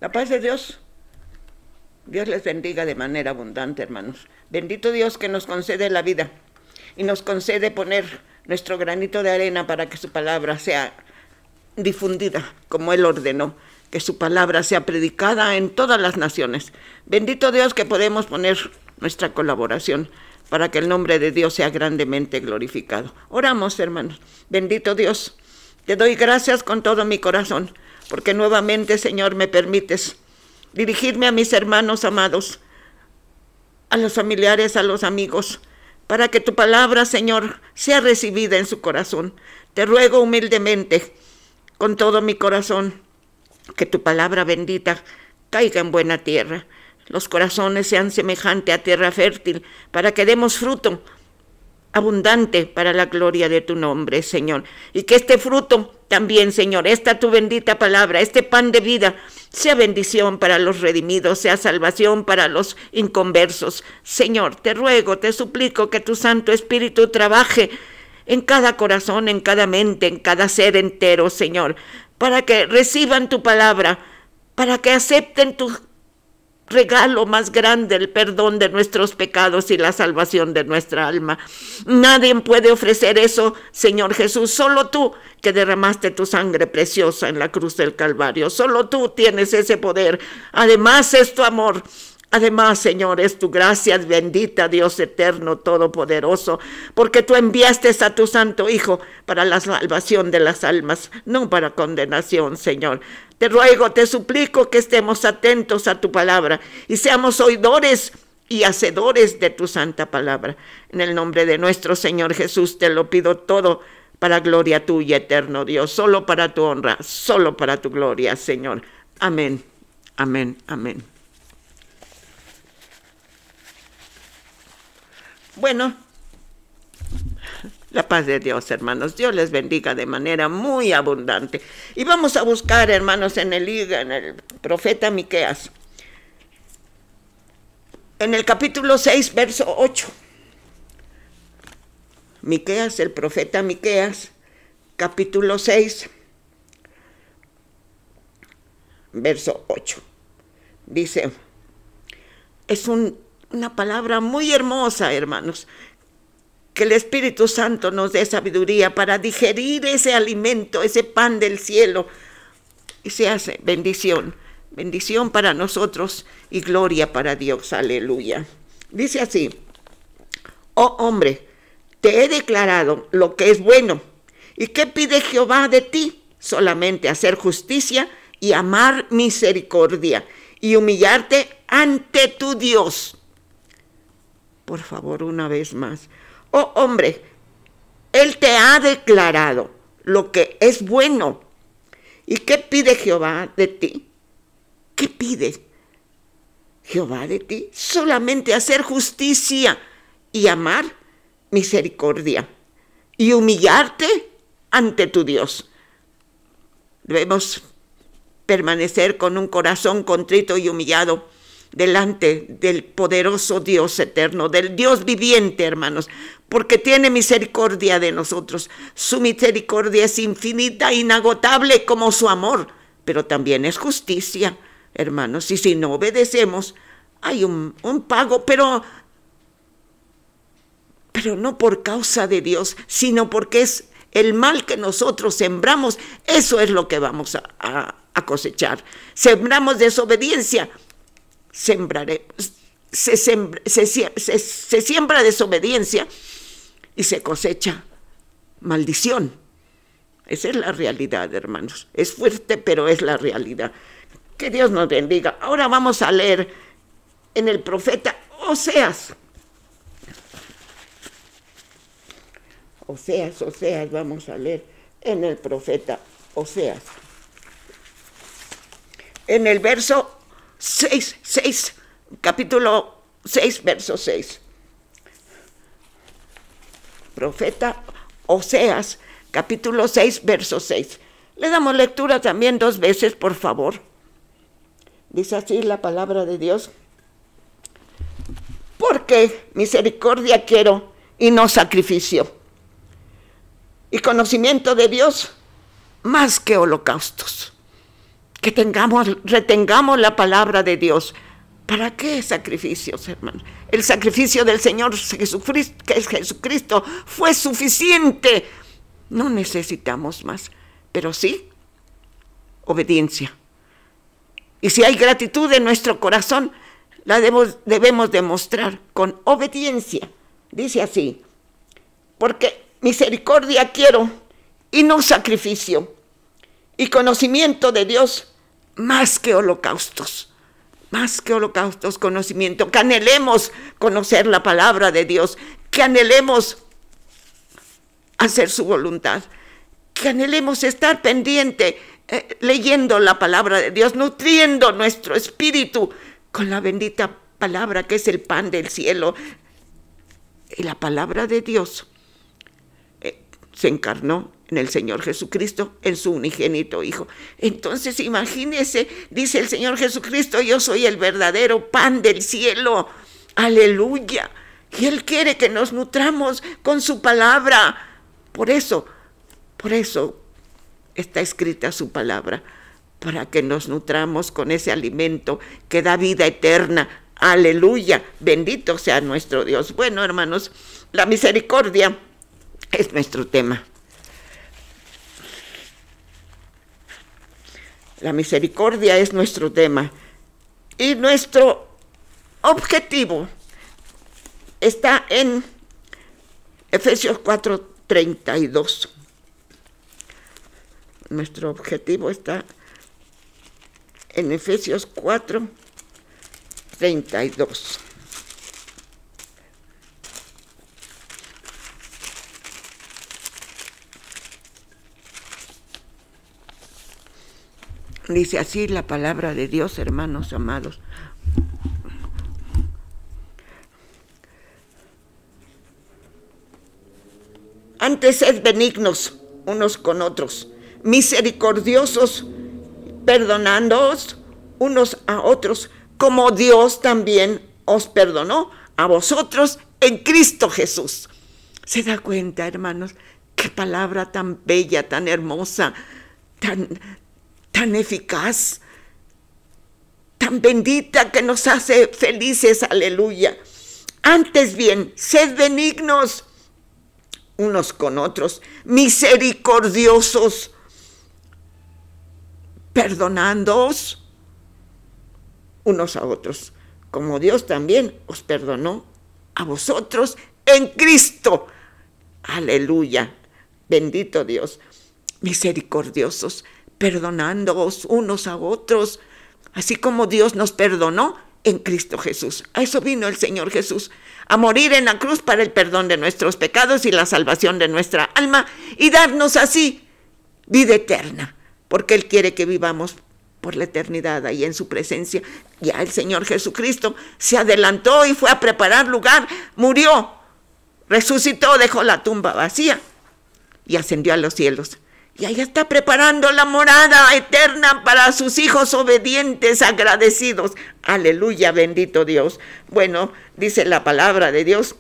La paz de Dios. Dios les bendiga de manera abundante, hermanos. Bendito Dios que nos concede la vida y nos concede poner nuestro granito de arena para que su palabra sea difundida como Él ordenó, que su palabra sea predicada en todas las naciones. Bendito Dios que podemos poner nuestra colaboración para que el nombre de Dios sea grandemente glorificado. Oramos, hermanos. Bendito Dios, te doy gracias con todo mi corazón, porque nuevamente, Señor, me permites dirigirme a mis hermanos amados, a los familiares, a los amigos, para que tu palabra, Señor, sea recibida en su corazón. Te ruego humildemente, con todo mi corazón, que tu palabra bendita caiga en buena tierra. Los corazones sean semejantes a tierra fértil, para que demos fruto abundante para la gloria de tu nombre, Señor. Y que este fruto también, Señor, esta tu bendita palabra, este pan de vida, sea bendición para los redimidos, sea salvación para los inconversos. Señor, te ruego, te suplico que tu Santo Espíritu trabaje en cada corazón, en cada mente, en cada ser entero, Señor, para que reciban tu palabra, para que acepten tu regalo más grande, el perdón de nuestros pecados y la salvación de nuestra alma. Nadie puede ofrecer eso, Señor Jesús, solo tú, que derramaste tu sangre preciosa en la cruz del Calvario. Solo tú tienes ese poder. Además es tu amor. Además, Señor, es tu gracia bendita, Dios eterno, todopoderoso, porque tú enviaste a tu Santo Hijo para la salvación de las almas, no para condenación, Señor. Te ruego, te suplico que estemos atentos a tu palabra y seamos oidores y hacedores de tu santa palabra. En el nombre de nuestro Señor Jesús te lo pido todo para gloria tuya, eterno Dios, solo para tu honra, solo para tu gloria, Señor. Amén, amén, amén. Bueno, la paz de Dios, hermanos. Dios les bendiga de manera muy abundante. Y vamos a buscar, hermanos, en el profeta Miqueas. En el capítulo 6, verso 8. Miqueas, el profeta Miqueas, capítulo 6, verso 8. Dice, es una palabra muy hermosa, hermanos. Que el Espíritu Santo nos dé sabiduría para digerir ese alimento, ese pan del cielo. Y se hace bendición, bendición para nosotros y gloria para Dios. Aleluya. Dice así, oh hombre, te he declarado lo que es bueno. ¿Y qué pide Jehová de ti? Solamente hacer justicia y amar misericordia y humillarte ante tu Dios. Por favor, una vez más. Oh hombre, Él te ha declarado lo que es bueno. ¿Y qué pide Jehová de ti? ¿Qué pide Jehová de ti? Solamente hacer justicia y amar misericordia y humillarte ante tu Dios. Debemos permanecer con un corazón contrito y humillado delante del poderoso Dios eterno, del Dios viviente, hermanos, porque tiene misericordia de nosotros. Su misericordia es infinita, inagotable como su amor, pero también es justicia, hermanos. Y si no obedecemos, hay un pago, pero no por causa de Dios, sino porque es el mal que nosotros sembramos. Eso es lo que vamos a cosechar. Sembramos desobediencia, se siembra desobediencia y se cosecha maldición. Esa es la realidad, hermanos. Es fuerte, pero es la realidad. Que Dios nos bendiga. Ahora vamos a leer en el profeta Oseas. Oseas, vamos a leer en el profeta Oseas. En el verso 6, capítulo 6, verso 6. Profeta Oseas, capítulo 6, verso 6. Le damos lectura también 2 veces, por favor. Dice así la palabra de Dios. Porque misericordia quiero y no sacrificio, y conocimiento de Dios más que holocaustos. que retengamos la palabra de Dios. ¿Para qué sacrificios, hermanos? El sacrificio del Señor Jesucristo, que es Jesucristo, fue suficiente. No necesitamos más, pero sí obediencia. Y si hay gratitud en nuestro corazón, la debemos demostrar con obediencia. Dice así: porque misericordia quiero y no sacrificio, y conocimiento de Dios más que holocaustos. Más que holocaustos, conocimiento. Que anhelemos conocer la palabra de Dios, que anhelemos hacer su voluntad, que anhelemos estar pendiente, leyendo la palabra de Dios, nutriendo nuestro espíritu con la bendita palabra que es el pan del cielo. Y la palabra de Dios se encarnó en el Señor Jesucristo, en su unigénito Hijo. Entonces imagínese, dice el Señor Jesucristo: yo soy el verdadero pan del cielo. Aleluya. Y Él quiere que nos nutramos con su palabra. Por eso está escrita su palabra, para que nos nutramos con ese alimento que da vida eterna. Aleluya. Bendito sea nuestro Dios. Bueno, hermanos, la misericordia es nuestro tema. La misericordia es nuestro tema. Y nuestro objetivo está en Efesios 4:32. Nuestro objetivo está en Efesios 4:32. Dice así la palabra de Dios, hermanos amados. Antes sed benignos unos con otros, misericordiosos, perdonándoos unos a otros, como Dios también os perdonó a vosotros en Cristo Jesús. ¿Se da cuenta, hermanos? Qué palabra tan bella, tan hermosa, tan eficaz, tan bendita, que nos hace felices. Aleluya. Antes bien, sed benignos unos con otros, misericordiosos, perdonándoos unos a otros, como Dios también os perdonó a vosotros en Cristo. Aleluya. Bendito Dios. Misericordiosos, perdonándoos unos a otros, así como Dios nos perdonó en Cristo Jesús. A eso vino el Señor Jesús, a morir en la cruz para el perdón de nuestros pecados y la salvación de nuestra alma, y darnos así vida eterna, porque Él quiere que vivamos por la eternidad ahí en su presencia. Ya el Señor Jesucristo se adelantó y fue a preparar lugar, murió, resucitó, dejó la tumba vacía y ascendió a los cielos. Y ahí está preparando la morada eterna para sus hijos obedientes, agradecidos. Aleluya, bendito Dios. Bueno, dice la palabra de Dios,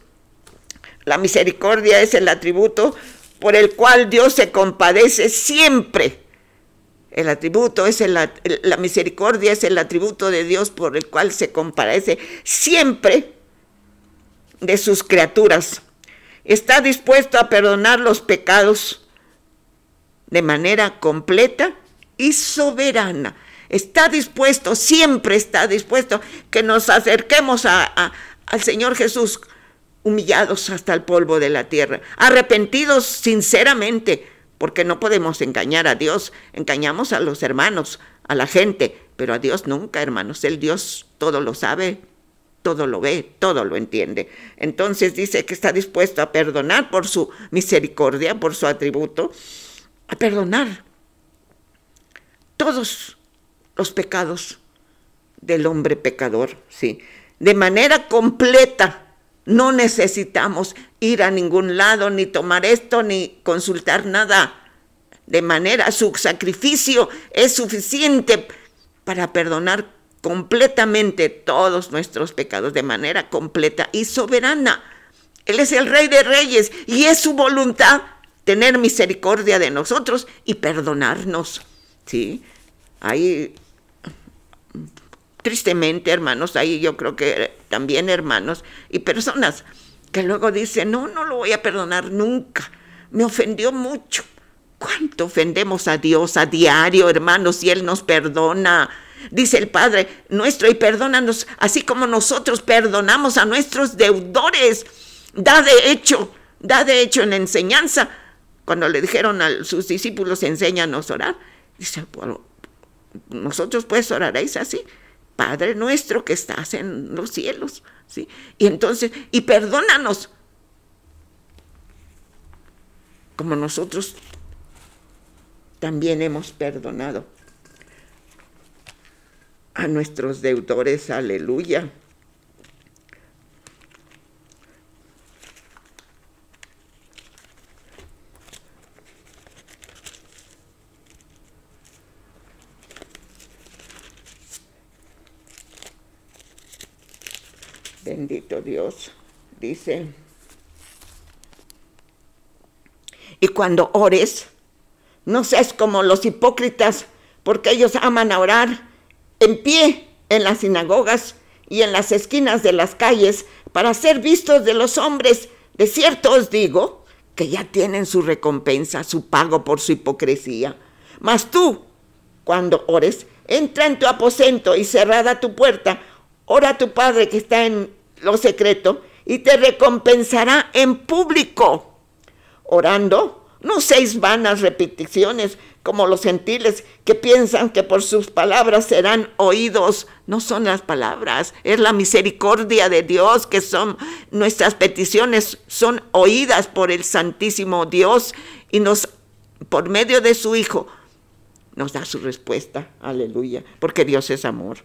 la misericordia es el atributo por el cual Dios se compadece siempre. El atributo es la misericordia es el atributo de Dios por el cual se compadece siempre de sus criaturas. Está dispuesto a perdonar los pecados de manera completa y soberana. Está dispuesto, siempre está dispuesto, que nos acerquemos al Señor Jesús humillados hasta el polvo de la tierra, arrepentidos sinceramente, porque no podemos engañar a Dios. Engañamos a los hermanos, a la gente, pero a Dios nunca, hermanos. El Dios todo lo sabe, todo lo ve, todo lo entiende. Entonces dice que está dispuesto a perdonar por su misericordia, por su atributo, a perdonar todos los pecados del hombre pecador, ¿sí? De manera completa. No necesitamos ir a ningún lado, ni tomar esto, ni consultar nada. De manera, su sacrificio es suficiente para perdonar completamente todos nuestros pecados, de manera completa y soberana. Él es el Rey de Reyes y es su voluntad tener misericordia de nosotros y perdonarnos, ¿sí? Ahí, tristemente, hermanos, ahí yo creo que también hermanos y personas que luego dicen, no lo voy a perdonar nunca, me ofendió mucho. ¿Cuánto ofendemos a Dios a diario, hermanos, y Él nos perdona? Dice el Padre nuestro, y perdónanos así como nosotros perdonamos a nuestros deudores. Da de hecho en la enseñanza, cuando le dijeron a sus discípulos, enséñanos a orar, dice, bueno, nosotros pues oraréis así, Padre nuestro que estás en los cielos, ¿sí? Y entonces, y perdónanos, como nosotros también hemos perdonado a nuestros deudores. Aleluya. Bendito Dios, dice. Y cuando ores, no seas como los hipócritas, porque ellos aman a orar en pie en las sinagogas y en las esquinas de las calles para ser vistos de los hombres. De cierto os digo que ya tienen su recompensa, su pago por su hipocresía. Mas tú, cuando ores, entra en tu aposento y cerrada tu puerta, ora a tu Padre que está en lo secreto y te recompensará en público. Orando, no seis vanas repeticiones como los gentiles que piensan que por sus palabras serán oídos. No son las palabras, es la misericordia de Dios, que son nuestras peticiones, son oídas por el Santísimo Dios y por medio de su Hijo nos da su respuesta. Aleluya, porque Dios es amor.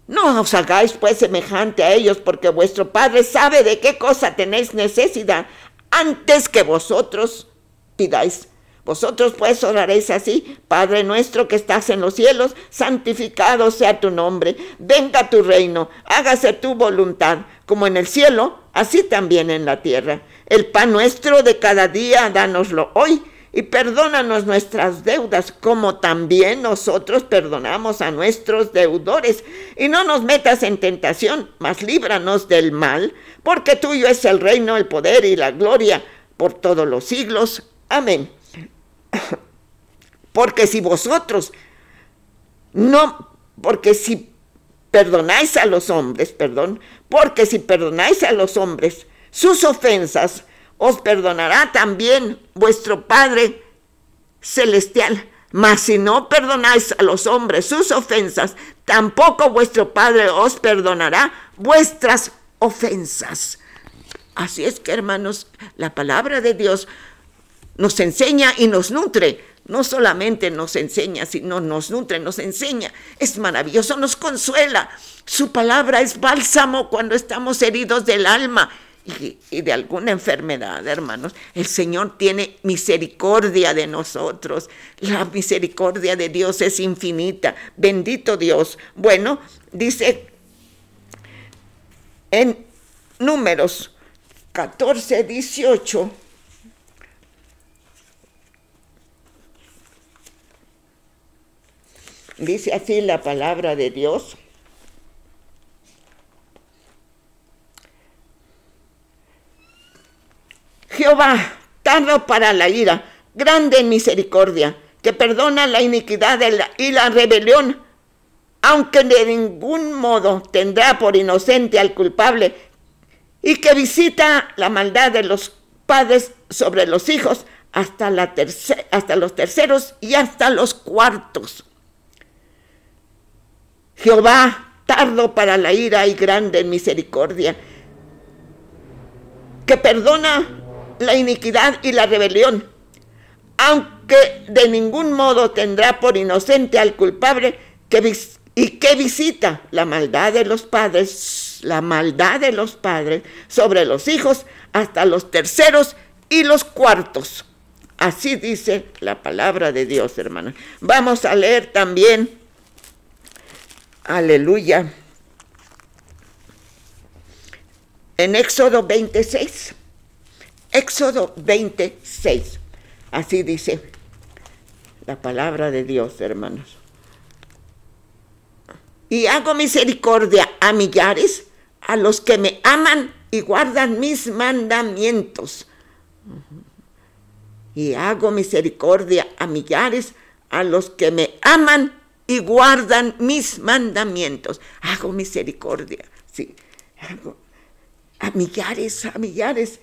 No os hagáis pues semejante a ellos, porque vuestro Padre sabe de qué cosa tenéis necesidad antes que vosotros pidáis. Vosotros pues oraréis así: Padre nuestro que estás en los cielos, santificado sea tu nombre, venga tu reino, hágase tu voluntad, como en el cielo, así también en la tierra. El pan nuestro de cada día, dánoslo hoy, y perdónanos nuestras deudas, como también nosotros perdonamos a nuestros deudores. Y no nos metas en tentación, mas líbranos del mal, porque tuyo es el reino, el poder y la gloria por todos los siglos. Amén. Porque si perdonáis a los hombres, porque si perdonáis a los hombres sus ofensas, os perdonará también vuestro Padre celestial. Mas si no perdonáis a los hombres sus ofensas, tampoco vuestro Padre os perdonará vuestras ofensas. Así es que, hermanos, la palabra de Dios nos enseña y nos nutre. No solamente nos enseña, sino nos nutre, nos enseña. Es maravilloso, nos consuela. Su palabra es bálsamo cuando estamos heridos del alma y de alguna enfermedad, hermanos. El Señor tiene misericordia de nosotros. La misericordia de Dios es infinita. Bendito Dios. Bueno, dice en Números 14, 18. Dice así la palabra de Dios. Jehová, tardo para la ira, grande en misericordia, que perdona la iniquidad y la rebelión, aunque de ningún modo tendrá por inocente al culpable, y que visita la maldad de los padres sobre los hijos hasta los terceros y hasta los cuartos. Jehová, tardo para la ira y grande en misericordia, que perdona la iniquidad y la rebelión, aunque de ningún modo tendrá por inocente al culpable, y que visita la maldad de los padres sobre los hijos hasta los terceros y los cuartos. Así dice la palabra de Dios, hermanos. Vamos a leer también, aleluya, en Éxodo 26. Éxodo 26, así dice: La palabra de Dios, hermanos. Y hago misericordia a millares, a los que me aman y guardan mis mandamientos. Y hago misericordia a millares, a los que me aman y guardan mis mandamientos. Hago misericordia, sí. Hago a millares,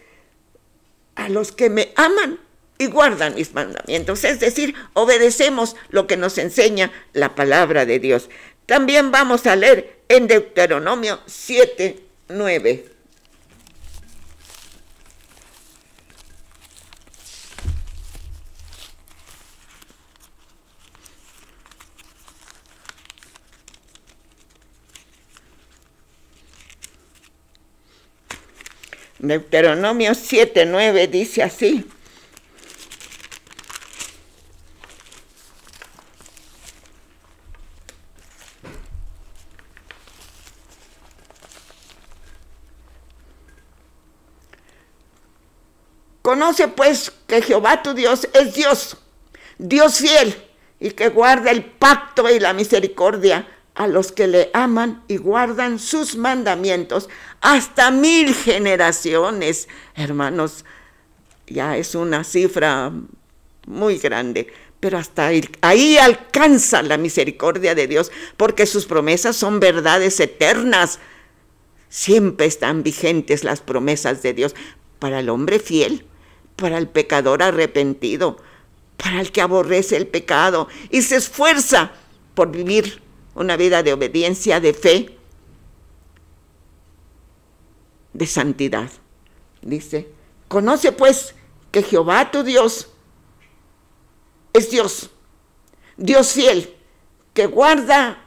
a los que me aman y guardan mis mandamientos. Es decir, obedecemos lo que nos enseña la palabra de Dios. También vamos a leer en Deuteronomio 7:9. Deuteronomio 7:9 dice así: conoce pues que Jehová tu Dios es Dios, Dios fiel, y que guarda el pacto y la misericordia a los que le aman y guardan sus mandamientos hasta 1000 generaciones. Hermanos, ya es una cifra muy grande, pero hasta ahí alcanza la misericordia de Dios, porque sus promesas son verdades eternas. Siempre están vigentes las promesas de Dios para el hombre fiel, para el pecador arrepentido, para el que aborrece el pecado y se esfuerza por vivir una vida de obediencia, de fe, de santidad. Dice, conoce pues que Jehová tu Dios es Dios, Dios fiel, que guarda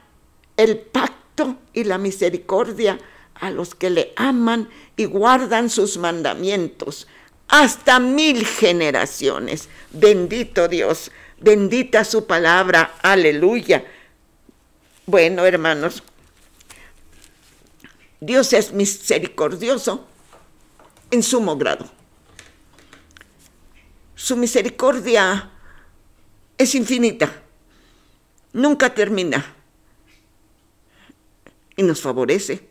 el pacto y la misericordia a los que le aman y guardan sus mandamientos hasta 1000 generaciones. Bendito Dios, bendita su palabra, aleluya. Bueno, hermanos, Dios es misericordioso en sumo grado. Su misericordia es infinita, nunca termina, y nos favorece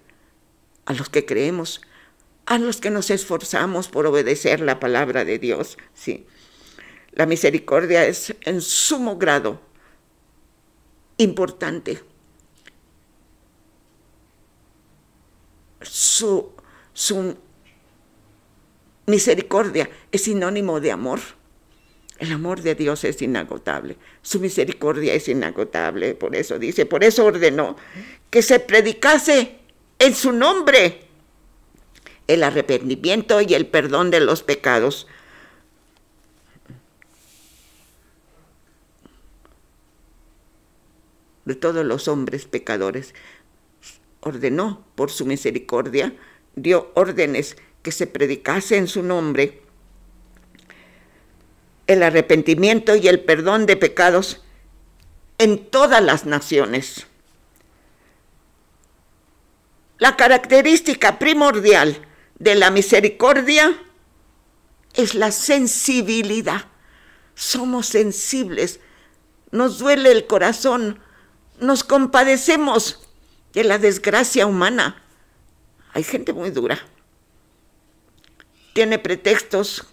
a los que creemos, a los que nos esforzamos por obedecer la palabra de Dios. Sí. La misericordia es en sumo grado importante. Su misericordia es sinónimo de amor. El amor de Dios es inagotable. Su misericordia es inagotable. Por eso dice, por eso ordenó que se predicase en su nombre el arrepentimiento y el perdón de los pecados. De todos los hombres pecadores. Ordenó por su misericordia, dio órdenes que se predicase en su nombre el arrepentimiento y el perdón de pecados en todas las naciones. La característica primordial de la misericordia es la sensibilidad. Somos sensibles, nos duele el corazón, nos compadecemos de la desgracia humana. Hay gente muy dura. Tiene pretextos,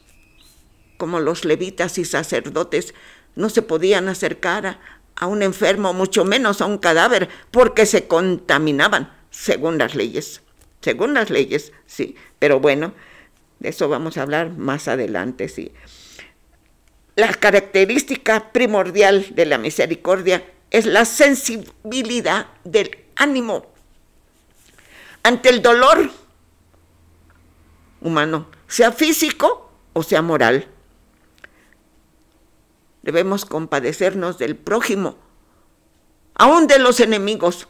como los levitas y sacerdotes no se podían acercar a un enfermo, mucho menos a un cadáver, porque se contaminaban, según las leyes, sí. Pero bueno, de eso vamos a hablar más adelante, sí. La característica primordial de la misericordia es la sensibilidad del ánimo ante el dolor humano, sea físico o sea moral. Debemos compadecernos del prójimo, aún de los enemigos,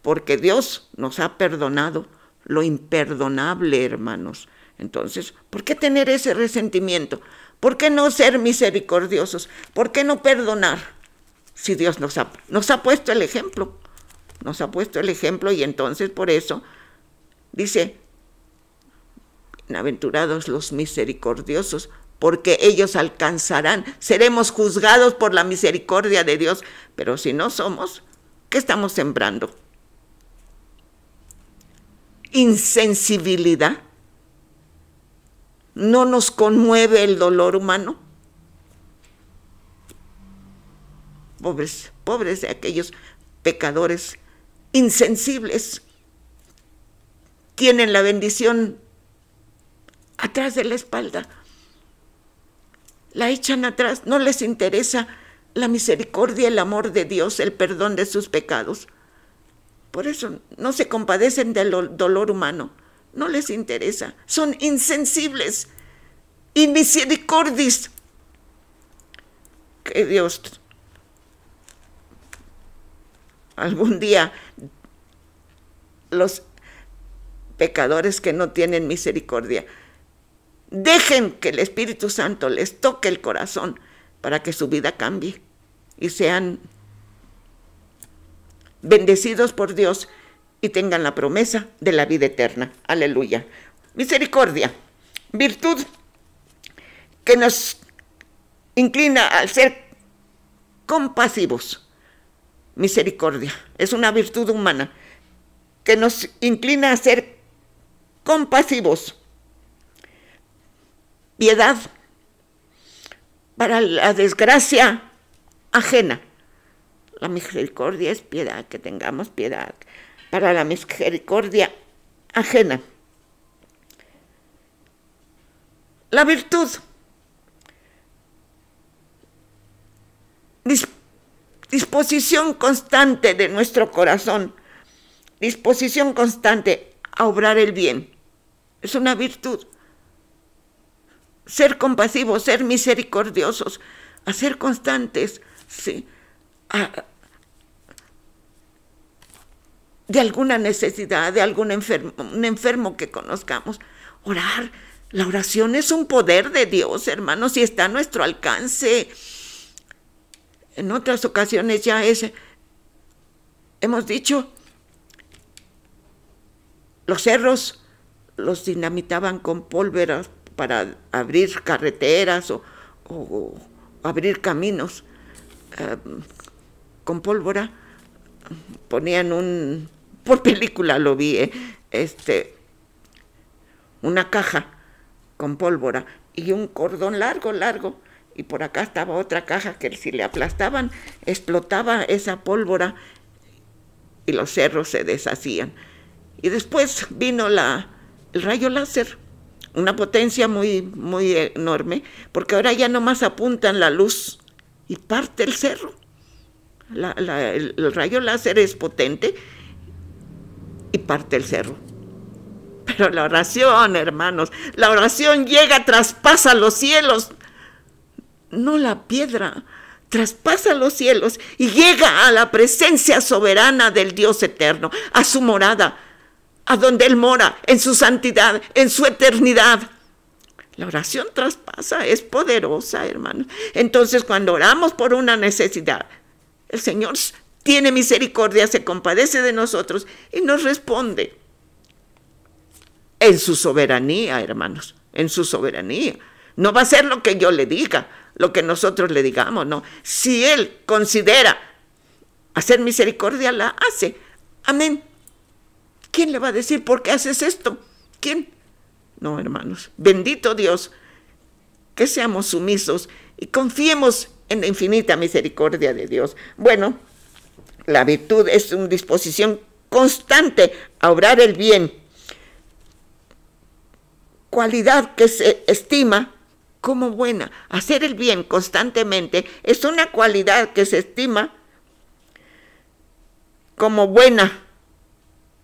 porque Dios nos ha perdonado lo imperdonable, hermanos. Entonces, ¿por qué tener ese resentimiento? ¿Por qué no ser misericordiosos? ¿Por qué no perdonar? Si Dios nos ha puesto el ejemplo. Nos ha puesto el ejemplo, y entonces por eso dice, bienaventurados los misericordiosos, porque ellos alcanzarán. Seremos juzgados por la misericordia de Dios, pero si no somos, ¿qué estamos sembrando? Insensibilidad. ¿No nos conmueve el dolor humano? Pobres de aquellos pecadores insensibles. Tienen la bendición atrás de la espalda. La echan atrás. No les interesa la misericordia, el amor de Dios, el perdón de sus pecados. Por eso no se compadecen del dolor humano. No les interesa. Son insensibles y misericordis. Que Dios algún día, los pecadores que no tienen misericordia, dejen que el Espíritu Santo les toque el corazón para que su vida cambie y sean bendecidos por Dios y tengan la promesa de la vida eterna. Aleluya. Misericordia, virtud que nos inclina al ser compasivos. Misericordia es una virtud humana que nos inclina a ser compasivos. Piedad para la desgracia ajena. La misericordia es piedad, que tengamos piedad para la misericordia ajena. La virtud, disposición constante de nuestro corazón, disposición constante a obrar el bien. Es una virtud. Ser compasivos, ser misericordiosos, a ser constantes, sí, de alguna necesidad, de algún un enfermo que conozcamos. Orar. La oración es un poder de Dios, hermanos, y está a nuestro alcance. En otras ocasiones ya hemos dicho, los cerros los dinamitaban con pólvora para abrir carreteras o abrir caminos. Con pólvora ponían por película lo vi, una caja con pólvora y un cordón largo, y por acá estaba otra caja que si le aplastaban, explotaba esa pólvora y los cerros se deshacían. Y después vino el rayo láser, una potencia muy, muy enorme, porque ahora ya nomás apuntan la luz y parte el cerro. El rayo láser es potente y parte el cerro. Pero la oración, hermanos, la oración llega, traspasa los cielos, no la piedra, traspasa los cielos y llega a la presencia soberana del Dios eterno, a su morada, a donde Él mora, en su santidad, en su eternidad. La oración traspasa, es poderosa, hermanos. Entonces, cuando oramos por una necesidad, el Señor tiene misericordia, se compadece de nosotros y nos responde. En su soberanía, hermanos, en su soberanía. No va a ser lo que yo le diga, lo que nosotros le digamos, no. Si Él considera hacer misericordia, la hace. Amén. ¿Quién le va a decir por qué haces esto? ¿Quién? No, hermanos. Bendito Dios, que seamos sumisos y confiemos en la infinita misericordia de Dios. Bueno, la virtud es una disposición constante a obrar el bien. Cualidad que se estima como buena. Hacer el bien constantemente es una cualidad que se estima como buena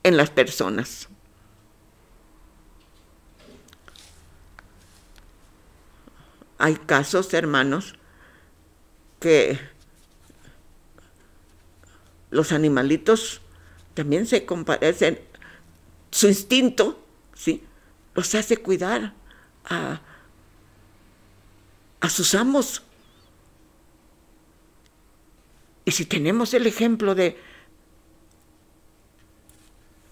en las personas. Hay casos, hermanos, que los animalitos también se compadecen. Su instinto, ¿sí?, los hace cuidar a sus amos. Y si tenemos el ejemplo de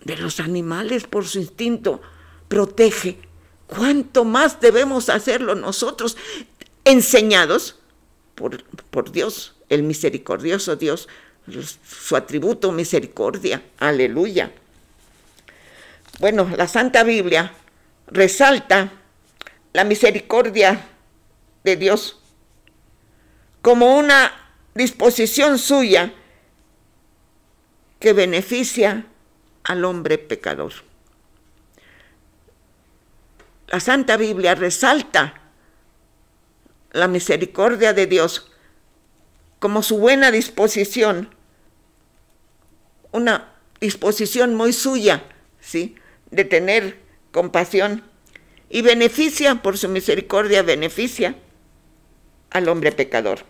los animales, por su instinto, protege ¿cuánto más debemos hacerlo nosotros, enseñados por Dios, el misericordioso Dios, su atributo misericordia? Aleluya. Bueno, la Santa Biblia resalta la misericordia de Dios como una disposición suya que beneficia al hombre pecador. La Santa Biblia resalta la misericordia de Dios como su buena disposición, una disposición muy suya, ¿sí?, de tener compasión, y beneficia, por su misericordia, beneficia al hombre pecador.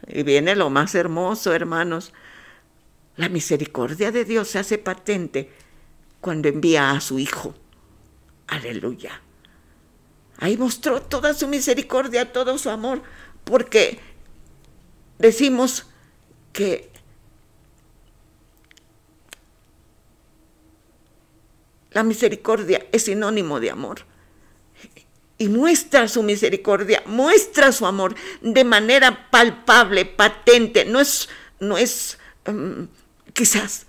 Y viene lo más hermoso, hermanos. La misericordia de Dios se hace patente cuando envía a su Hijo. Aleluya. Ahí mostró toda su misericordia, todo su amor, porque decimos que la misericordia es sinónimo de amor. Y muestra su misericordia, muestra su amor de manera palpable, patente. No es quizás,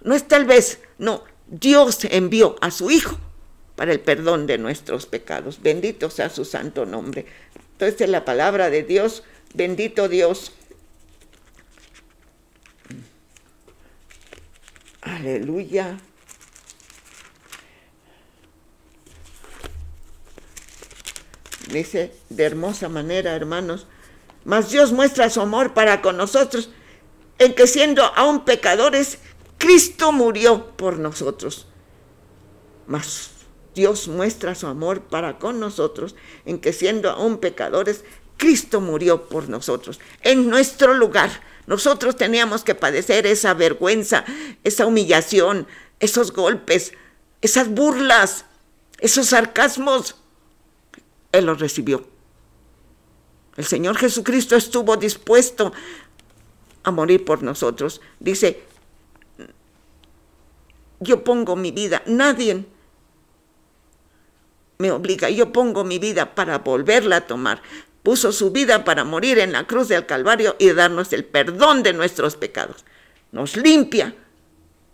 no es tal vez, no. Dios envió a su Hijo para el perdón de nuestros pecados. Bendito sea su santo nombre. Entonces, en la palabra de Dios, bendito Dios. Aleluya. Dice de hermosa manera, hermanos: mas Dios muestra su amor para con nosotros, en que siendo aún pecadores, Cristo murió por nosotros. Mas Dios muestra su amor para con nosotros, en que siendo aún pecadores, Cristo murió por nosotros, en nuestro lugar. Nosotros teníamos que padecer esa vergüenza, esa humillación, esos golpes, esas burlas, esos sarcasmos. Él los recibió. El Señor Jesucristo estuvo dispuesto a morir por nosotros. Dice: yo pongo mi vida, nadie me obliga, yo pongo mi vida para volverla a tomar. Puso su vida para morir en la cruz del Calvario y darnos el perdón de nuestros pecados. Nos limpia,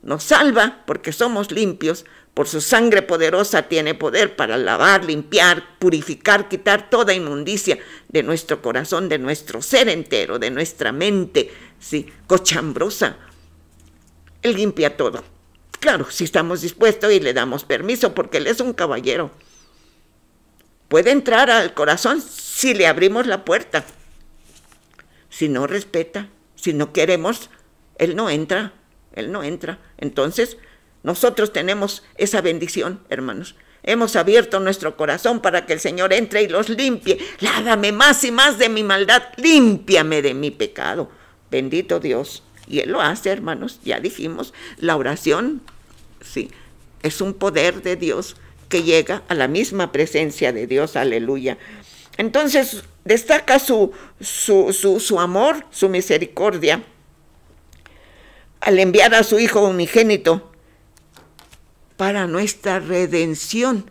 nos salva porque somos limpios. Por su sangre poderosa tiene poder para lavar, limpiar, purificar, quitar toda inmundicia de nuestro corazón, de nuestro ser entero, de nuestra mente, sí, cochambrosa. Él limpia todo. Claro, si estamos dispuestos y le damos permiso, porque Él es un caballero. Puede entrar al corazón si le abrimos la puerta. Si no respeta, si no queremos, Él no entra. Él no entra. Entonces, nosotros tenemos esa bendición, hermanos. Hemos abierto nuestro corazón para que el Señor entre y los limpie. Lávame más y más de mi maldad. Límpiame de mi pecado. Bendito Dios. Y Él lo hace, hermanos. Ya dijimos, la oración, sí, es un poder de Dios que llega a la misma presencia de Dios. Aleluya. Entonces, destaca su amor, su misericordia, al enviar a su Hijo unigénito para nuestra redención,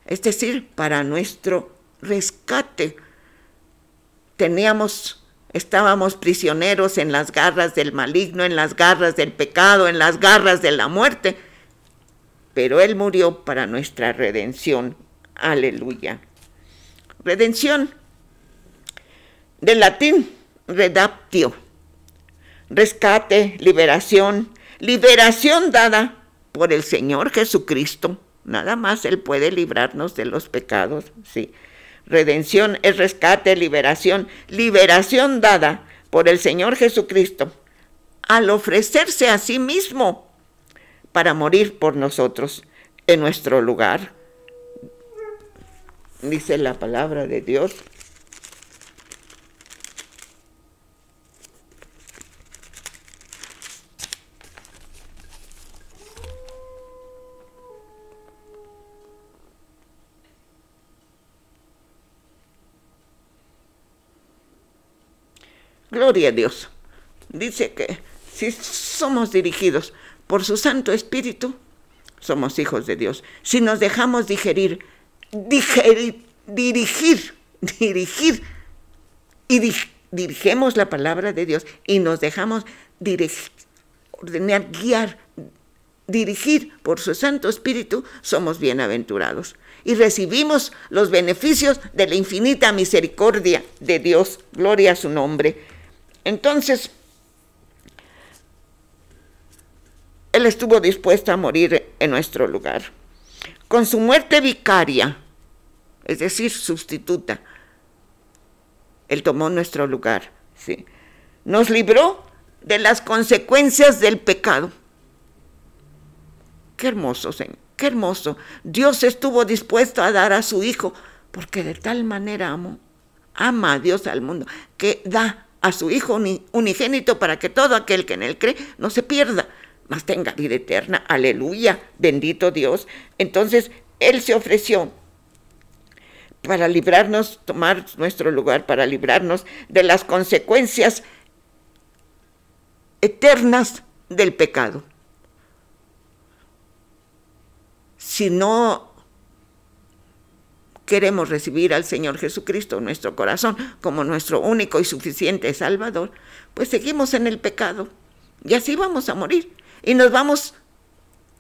es decir, para nuestro rescate. Estábamos prisioneros en las garras del maligno, en las garras del pecado, en las garras de la muerte, pero Él murió para nuestra redención. Aleluya. Redención, del latín redaptio, rescate, liberación, liberación dada por el Señor Jesucristo. Nada más Él puede librarnos de los pecados, sí. Redención es rescate, liberación, liberación dada por el Señor Jesucristo al ofrecerse a sí mismo para morir por nosotros en nuestro lugar. Dice la palabra de Dios: gloria a Dios. Dice que si somos dirigidos por su Santo Espíritu, somos hijos de Dios. Si nos dejamos dirigir y dirigimos la palabra de Dios y nos dejamos ordenar, guiar, dirigir por su Santo Espíritu, somos bienaventurados y recibimos los beneficios de la infinita misericordia de Dios. Gloria a su nombre. Entonces, Él estuvo dispuesto a morir en nuestro lugar. Con su muerte vicaria, es decir, sustituta, Él tomó nuestro lugar, ¿sí? Nos libró de las consecuencias del pecado. Qué hermoso, Señor, qué hermoso. Dios estuvo dispuesto a dar a su Hijo, porque de tal manera ama a Dios al mundo, que da a su Hijo unigénito para que todo aquel que en Él cree no se pierda, mas tenga vida eterna. Aleluya, bendito Dios. Entonces, Él se ofreció para librarnos, tomar nuestro lugar, para librarnos de las consecuencias eternas del pecado. Si no queremos recibir al Señor Jesucristo en nuestro corazón como nuestro único y suficiente Salvador, pues seguimos en el pecado y así vamos a morir y nos vamos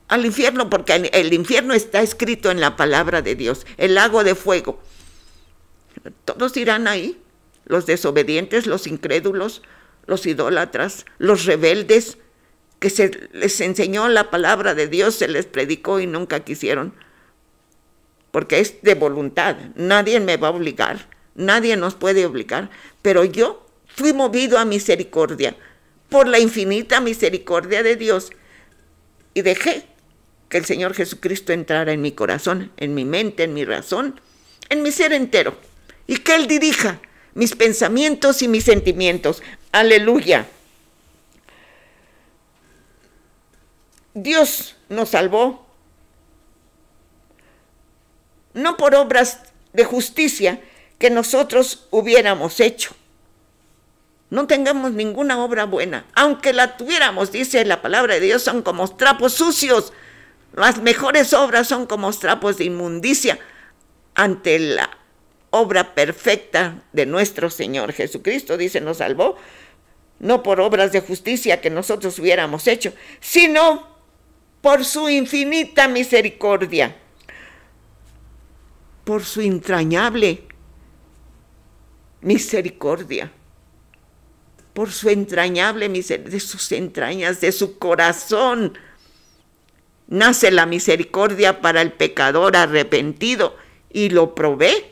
al infierno, porque el infierno está escrito en la palabra de Dios, el lago de fuego. Todos irán ahí, los desobedientes, los incrédulos, los idólatras, los rebeldes, que se les enseñó la palabra de Dios, se les predicó y nunca quisieron, porque es de voluntad. Nadie me va a obligar, nadie nos puede obligar, pero yo fui movido a misericordia, por la infinita misericordia de Dios, y dejé que el Señor Jesucristo entrara en mi corazón, en mi mente, en mi razón, en mi ser entero, y que Él dirija mis pensamientos y mis sentimientos. Aleluya. Dios nos salvó, no por obras de justicia que nosotros hubiéramos hecho. No tengamos ninguna obra buena, aunque la tuviéramos, dice la palabra de Dios, son como trapos sucios. Las mejores obras son como trapos de inmundicia ante la obra perfecta de nuestro Señor Jesucristo. Dice, nos salvó, no por obras de justicia que nosotros hubiéramos hecho, sino por su infinita misericordia, por su entrañable misericordia, por su entrañable misericordia, de sus entrañas, de su corazón, nace la misericordia para el pecador arrepentido y lo provee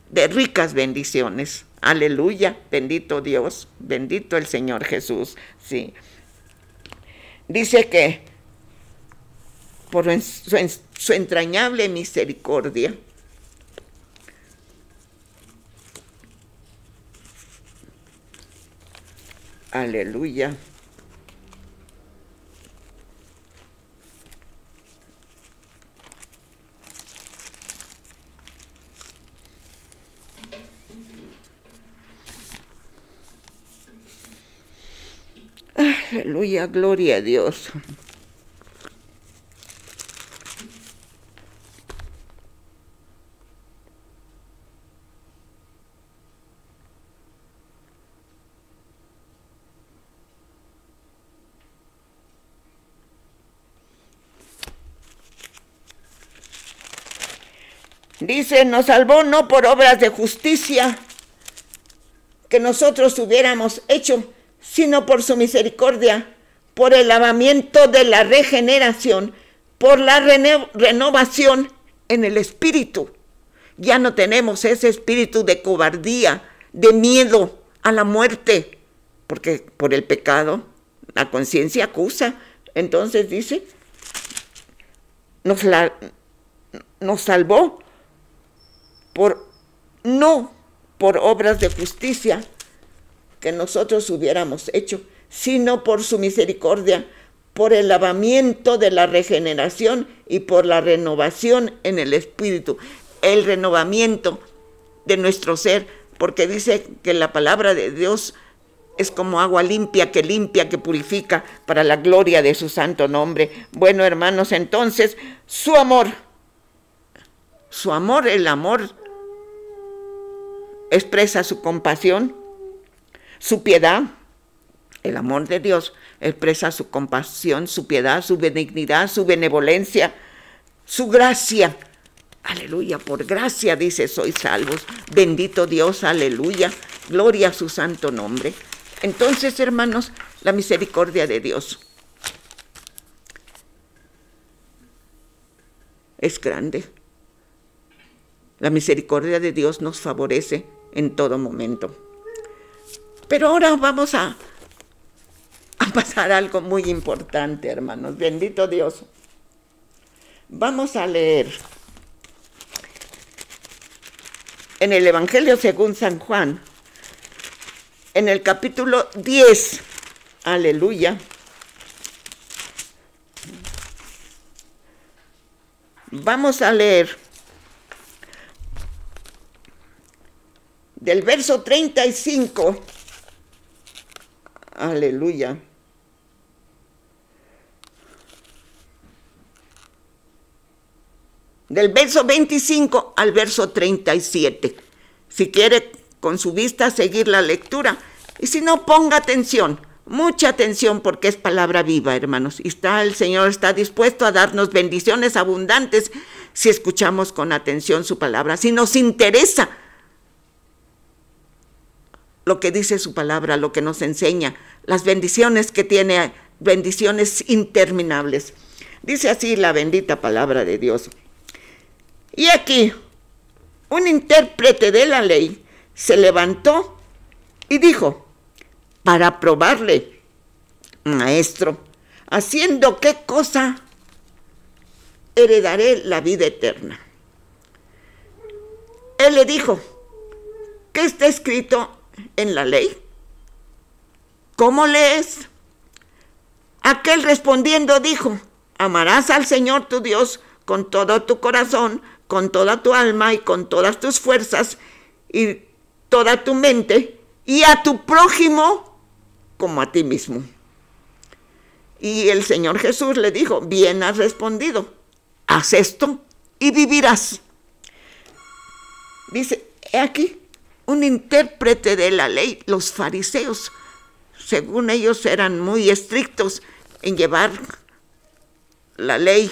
de ricas bendiciones. Aleluya, bendito Dios, bendito el Señor Jesús. Sí. Dice que por su entrañable misericordia, aleluya, aleluya, gloria a Dios. Dice, nos salvó no por obras de justicia que nosotros hubiéramos hecho, sino por su misericordia, por el lavamiento de la regeneración, por la renovación en el espíritu. Ya no tenemos ese espíritu de cobardía, de miedo a la muerte, porque por el pecado la conciencia acusa. Entonces dice, nos salvó no por obras de justicia que nosotros hubiéramos hecho, sino por su misericordia, por el lavamiento de la regeneración y por la renovación en el espíritu, el renovamiento de nuestro ser, porque dice que la palabra de Dios Es como agua limpia, que purifica para la gloria de su santo nombre. Bueno, hermanos, entonces, su amor, el amor expresa su compasión, su piedad. El amor de Dios expresa su compasión, su piedad, su benignidad, su benevolencia, su gracia. Aleluya, por gracia, dice, sois salvos. Bendito Dios, aleluya, gloria a su santo nombre. Entonces, hermanos, la misericordia de Dios es grande. La misericordia de Dios nos favorece en todo momento. Pero ahora vamos a pasar algo muy importante, hermanos. Bendito Dios. Vamos a leer en el Evangelio según San Juan, en el capítulo 10, aleluya. Vamos a leer del verso 35, aleluya, del verso 25 al verso 37. Si quiere con su vista seguir la lectura, y si no, ponga atención, mucha atención, porque es palabra viva, hermanos, y el Señor está dispuesto a darnos bendiciones abundantes si escuchamos con atención su palabra, si nos interesa lo que dice su palabra, lo que nos enseña, las bendiciones que tiene, bendiciones interminables. Dice así la bendita palabra de Dios. Y aquí, un intérprete de la ley se levantó y dijo, para probarle, maestro, ¿haciendo qué cosa heredaré la vida eterna? Él le dijo, ¿qué está escrito en la ley? ¿Cómo lees? Aquel respondiendo dijo, amarás al Señor tu Dios con todo tu corazón, con toda tu alma y con todas tus fuerzas y toda tu mente, y a tu prójimo como a ti mismo. Y el Señor Jesús le dijo, bien has respondido, haz esto y vivirás. Dice, he aquí, un intérprete de la ley, los fariseos, según ellos eran muy estrictos en llevar la ley,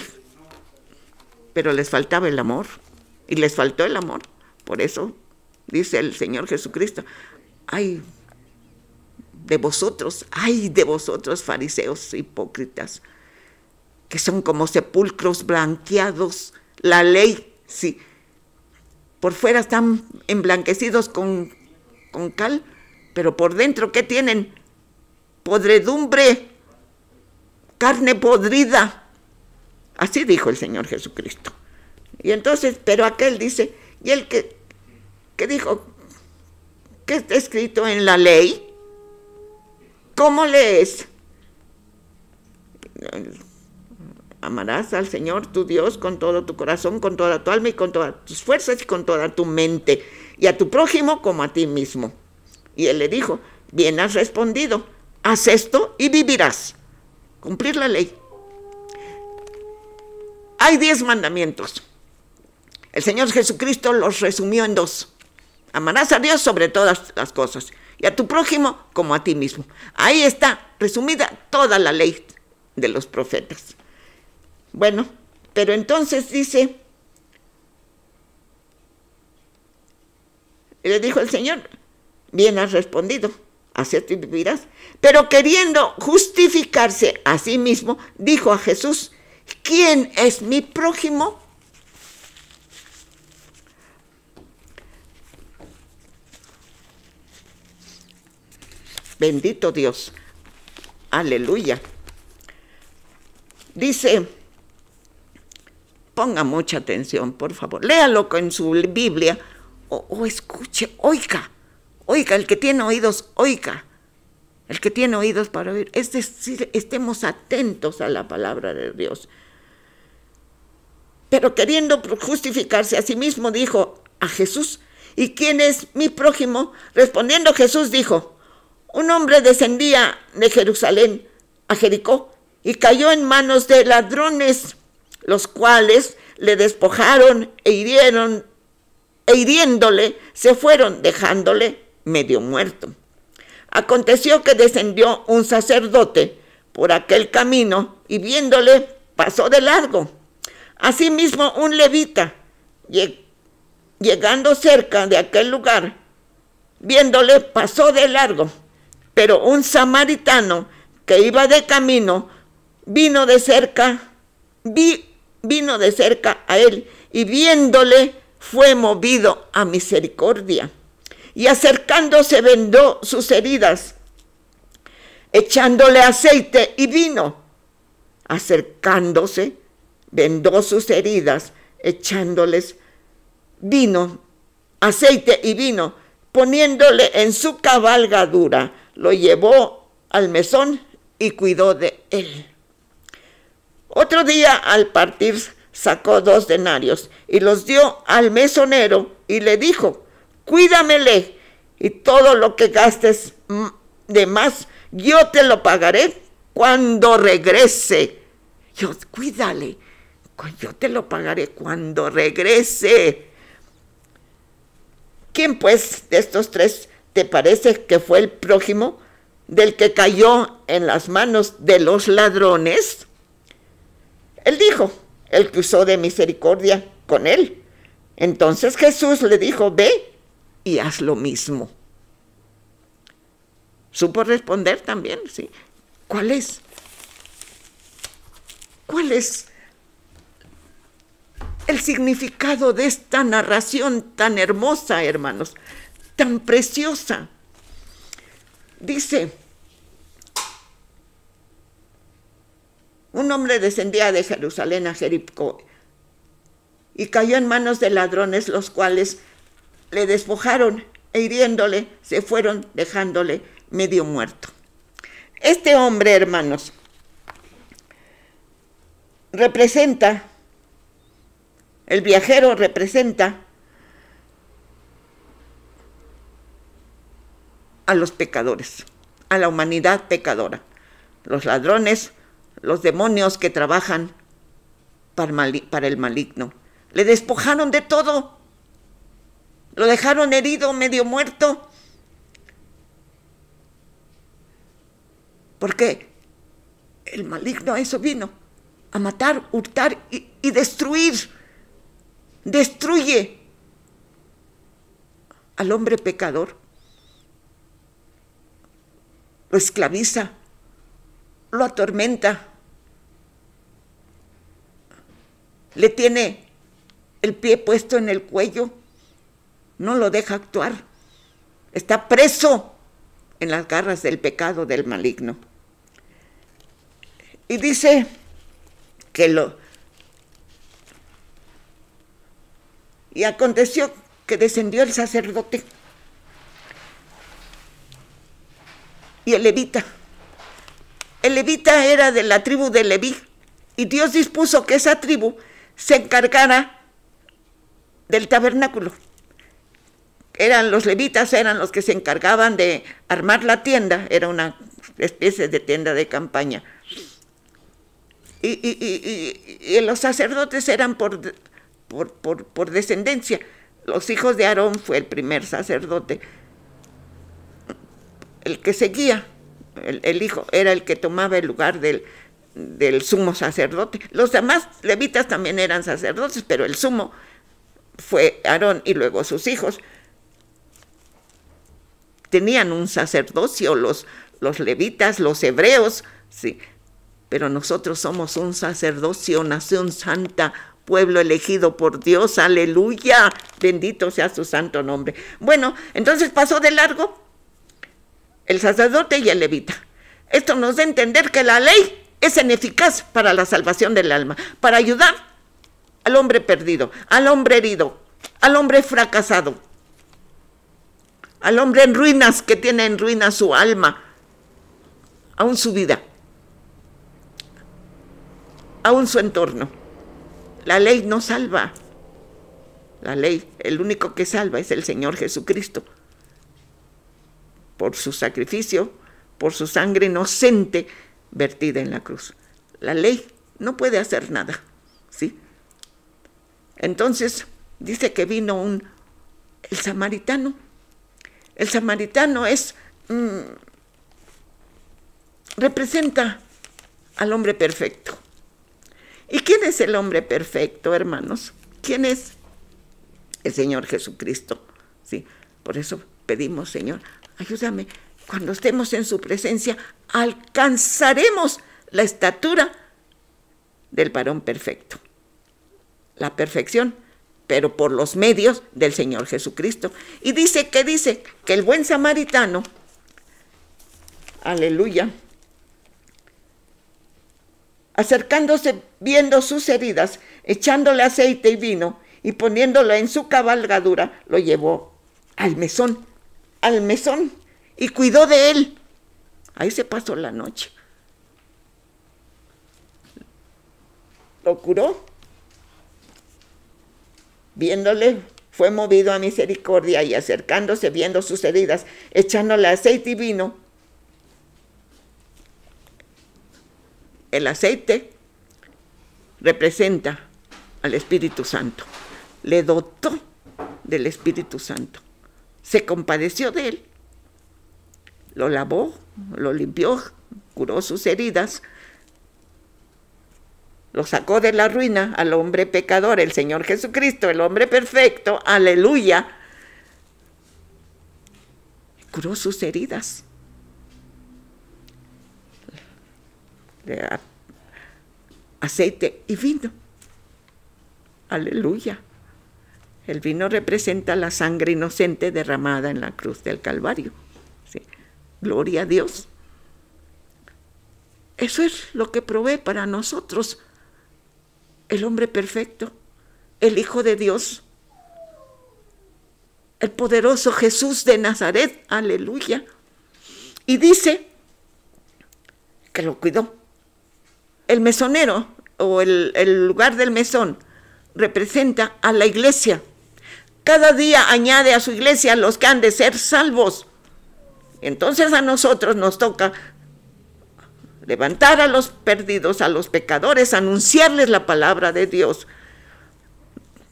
pero les faltaba el amor, y les faltó el amor. Por eso dice el Señor Jesucristo, ay de vosotros fariseos hipócritas, que son como sepulcros blanqueados. La ley, sí, por fuera están emblanquecidos con cal, pero por dentro, ¿qué tienen? Podredumbre, carne podrida. Así dijo el Señor Jesucristo. Y entonces, pero aquel dice, y el que dijo, ¿qué está escrito en la ley? ¿Cómo lees? Amarás al Señor tu Dios con todo tu corazón, con toda tu alma y con todas tus fuerzas y con toda tu mente, y a tu prójimo como a ti mismo. Y él le dijo, bien has respondido, haz esto y vivirás. Cumplir la ley. Hay 10 mandamientos. El Señor Jesucristo los resumió en 2. Amarás a Dios sobre todas las cosas y a tu prójimo como a ti mismo. Ahí está resumida toda la ley de los profetas. Bueno, pero entonces dice, le dijo el Señor, bien has respondido, haz esto y vivirás. Pero queriendo justificarse a sí mismo, dijo a Jesús, ¿quién es mi prójimo? Bendito Dios. Aleluya. Dice, ponga mucha atención, por favor. Léalo en su Biblia o escuche, oiga, el que tiene oídos, oiga. El que tiene oídos para oír. Es decir, estemos atentos a la palabra de Dios. Pero queriendo justificarse a sí mismo, dijo a Jesús, ¿y quién es mi prójimo? Respondiendo Jesús dijo, Un hombre descendía de Jerusalén a Jericó y cayó en manos de ladrones, los cuales le despojaron e hiriéndole, se fueron, dejándole medio muerto. Aconteció que descendió un sacerdote por aquel camino y viéndole pasó de largo. Asimismo un levita, llegando cerca de aquel lugar, viéndole pasó de largo. Pero un samaritano que iba de camino vino de cerca a él y viéndole fue movido a misericordia. Y acercándose vendó sus heridas, echándole aceite y vino. Acercándose vendó sus heridas, echándoles vino, aceite y vino, poniéndole en su cabalgadura, lo llevó al mesón y cuidó de él. Otro día al partir sacó 2 denarios y los dio al mesonero y le dijo: cuídamele, y todo lo que gastes de más yo te lo pagaré cuando regrese. Cuídale, yo te lo pagaré cuando regrese. ¿Quién pues de estos 3 te parece que fue el prójimo del que cayó en las manos de los ladrones? Él dijo: el que usó de misericordia con él. Entonces Jesús le dijo: ve y haz lo mismo. Supo responder también, ¿sí? ¿Cuál es el significado de esta narración tan hermosa, hermanos? Tan preciosa. Dice: un hombre descendía de Jerusalén a Jericó y cayó en manos de ladrones, los cuales le despojaron e hiriéndole se fueron, dejándole medio muerto. Este hombre, hermanos, el viajero representa a los pecadores, a la humanidad pecadora, los ladrones, los demonios que trabajan para el maligno. Le despojaron de todo, lo dejaron herido, medio muerto, porque el maligno a eso vino, a matar, hurtar y destruir. Destruye al hombre pecador, lo esclaviza, lo atormenta, le tiene el pie puesto en el cuello, no lo deja actuar, está preso en las garras del pecado del maligno. Y dice que y aconteció que descendió el sacerdote y el levita. El levita era de la tribu de Leví, y Dios dispuso que esa tribu se encargara del tabernáculo. Los levitas eran los que se encargaban de armar la tienda, era una especie de tienda de campaña. Y los sacerdotes eran por descendencia. Los hijos de Aarón fue el primer sacerdote. El que seguía, el hijo, era el que tomaba el lugar del sumo sacerdote. Los demás levitas también eran sacerdotes, pero el sumo fue Aarón y luego sus hijos. Tenían un sacerdocio los levitas, los hebreos, sí, pero nosotros somos un sacerdocio, nación santa, pueblo elegido por Dios, aleluya, bendito sea su santo nombre. Bueno, entonces pasó de largo el sacerdote y el levita. Esto nos da a entender que la ley es ineficaz para la salvación del alma, para ayudar al hombre perdido, al hombre herido, al hombre fracasado, al hombre en ruinas, que tiene en ruinas su alma, aún su vida, aún su entorno. La ley no salva. La ley, el único que salva es el Señor Jesucristo. por su sacrificio, por su sangre inocente vertida en la cruz. La ley no puede hacer nada, ¿sí? Entonces dice que vino el samaritano. El samaritano representa al hombre perfecto. ¿Y quién es el hombre perfecto, hermanos? ¿Quién es? El Señor Jesucristo, ¿sí? Por eso pedimos, Señor, ayúdame. Cuando estemos en su presencia, alcanzaremos la estatura del varón perfecto. La perfección, pero por los medios del Señor Jesucristo. Y dice que el buen samaritano, aleluya, acercándose, viendo sus heridas, echándole aceite y vino y poniéndolo en su cabalgadura, lo llevó al mesón, y cuidó de él. Ahí se pasó la noche. Lo curó. Viéndole, fue movido a misericordia y acercándose, viendo sus heridas, echándole aceite y vino. El aceite representa al Espíritu Santo. Le dotó del Espíritu Santo. Se compadeció de él. Lo lavó, lo limpió, curó sus heridas. Lo sacó de la ruina al hombre pecador, el Señor Jesucristo, el hombre perfecto, aleluya. Curó sus heridas. Aceite y vino. Aleluya. El vino representa la sangre inocente derramada en la cruz del Calvario. ¿Sí? Gloria a Dios. Eso es lo que provee para nosotros el hombre perfecto, el Hijo de Dios, el poderoso Jesús de Nazaret, aleluya. Y dice que lo cuidó. El mesonero, o el lugar del mesón, representa a la iglesia. Cada día añade a su iglesia los que han de ser salvos. Entonces a nosotros nos toca levantar a los perdidos, a los pecadores, anunciarles la palabra de Dios,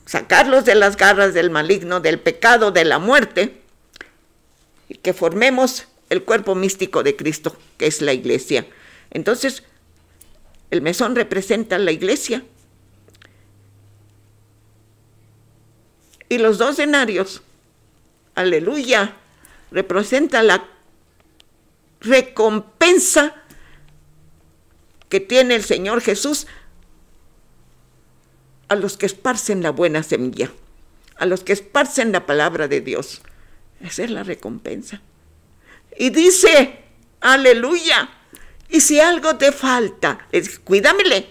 sacarlos de las garras del maligno, del pecado, de la muerte, y que formemos el cuerpo místico de Cristo, que es la iglesia. Entonces, el mesón representa la iglesia. Y los 2 denarios, aleluya, representa la recompensa que tiene el Señor Jesús a los que esparcen la buena semilla, a los que esparcen la palabra de Dios. Esa es la recompensa. Y dice, aleluya, y si algo te falta, cuídamele.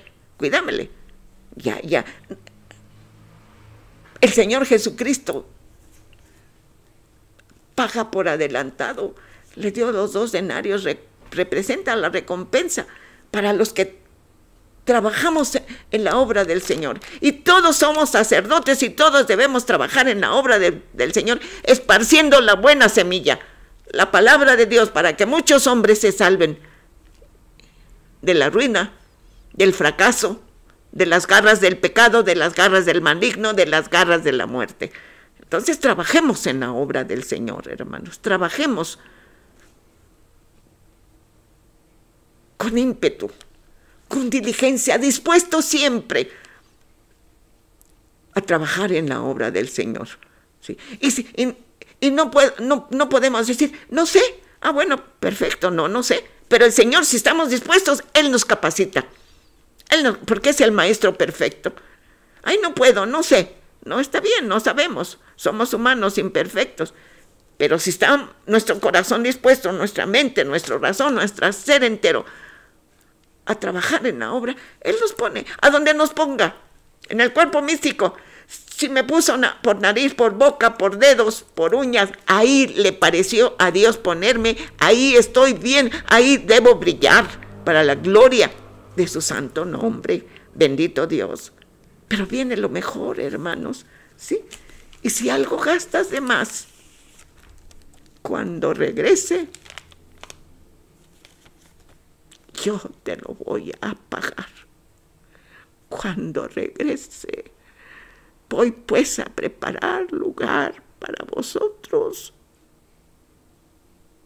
Ya. El Señor Jesucristo paga por adelantado. Le dio los 2 denarios, representa la recompensa para los que trabajamos en la obra del Señor. Y todos somos sacerdotes y todos debemos trabajar en la obra del Señor, esparciendo la buena semilla, la palabra de Dios, para que muchos hombres se salven de la ruina, del fracaso, de las garras del pecado, de las garras del maligno, de las garras de la muerte. Entonces trabajemos en la obra del Señor, hermanos, trabajemos con ímpetu, con diligencia, dispuestos siempre a trabajar en la obra del Señor. ¿Sí? Y no podemos decir, no sé, bueno, perfecto, no sé, pero el Señor, si estamos dispuestos, Él nos capacita, porque es el Maestro perfecto. No puedo, no sé, no está bien, no sabemos, somos humanos imperfectos, pero si está nuestro corazón dispuesto, nuestra mente, nuestra razón, nuestro ser entero, a trabajar en la obra, Él nos pone, a donde nos ponga, en el cuerpo místico. Si me puso por nariz, por boca, por dedos, por uñas, ahí le pareció a Dios ponerme, ahí estoy bien, ahí debo brillar para la gloria de su santo nombre, bendito Dios. Pero viene lo mejor, hermanos, ¿sí? Y si algo gastas de más, cuando regrese, yo te lo voy a pagar. Cuando regrese, voy pues a preparar lugar para vosotros.